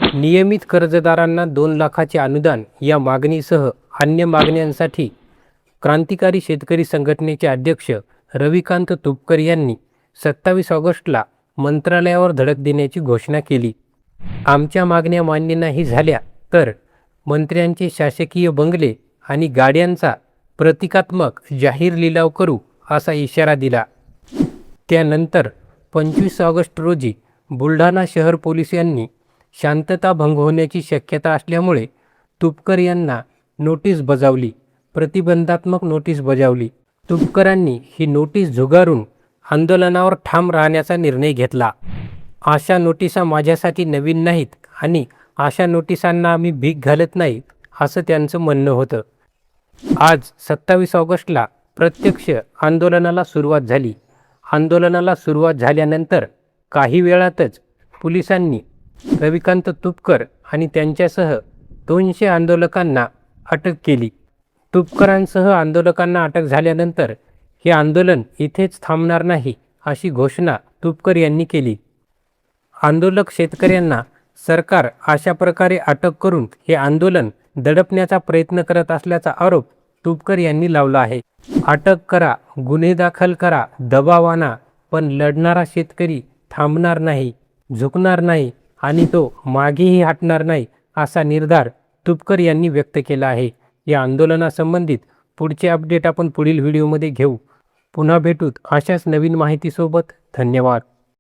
नियमित कर्जदारांना 2 लाखाचे अनुदान या मागणीसह अन्य मागण्यांसाठी क्रांतिकारी शेतकरी संघटनेचे अध्यक्ष रविकांत तुपकर यांनी 27 ऑगस्टला मंत्रालयावर धडक देण्याची घोषणा केली. आमच्या मागण्या मान्य नाही झाल्या तर मंत्र्यांचे शासकीय बंगले आणि गाड्यांचा प्रतिकात्मक जाहीर लिलाव करू असा इशारा दिला. त्यानंतर 25 ऑगस्ट रोजी बुलढाणा शहर पोलीस यांनी शांतता भंग होण्याची शक्यता असल्यामुळे तुपकर यांना नोटीस बजावली, प्रतिबंधात्मक नोटीस बजावली. तुपकरांनी ही नोटीस झुगारून आंदोलनावर ठाम राहण्याचा निर्णय घेतला. अशा नोटिसा माझ्यासाठी नवीन नाहीत आणि अशा नोटिसांना आम्ही भीक घालत नाही असं त्यांचं म्हणणं होतं. आज 27 ऑगस्टला प्रत्यक्ष आंदोलनाला सुरुवात झाली. आंदोलनाला सुरुवात झाल्यानंतर काही वेळातच पोलिसांनी रविकांत तुपकर आणि त्यांच्यासह 200 आंदोलकांना अटक केली. तुपकरांसह आंदोलकांना अटक झाल्यानंतर हे आंदोलन इथेच थांबणार नाही अशी घोषणा तुपकर यांनी केली. आंदोलक शेतकऱ्यांना सरकार अशा प्रकारे अटक करून हे आंदोलन दडपण्याचा प्रयत्न करत असल्याचा आरोप तुपकर यांनी लावला आहे. अटक करा, गुन्हे दाखल करा, दबाव आणा, पण लढणारा शेतकरी थांबणार नाही, झुकणार नाही आणि तो मागेही हटणार नाही असा निर्धार तुपकर यांनी व्यक्त केला आहे. या आंदोलनासंबंधित पुढचे अपडेट आपण पुढील व्हिडिओमध्ये घेऊ. पुन्हा भेटूत अशाच नवीन माहितीसोबत. धन्यवाद.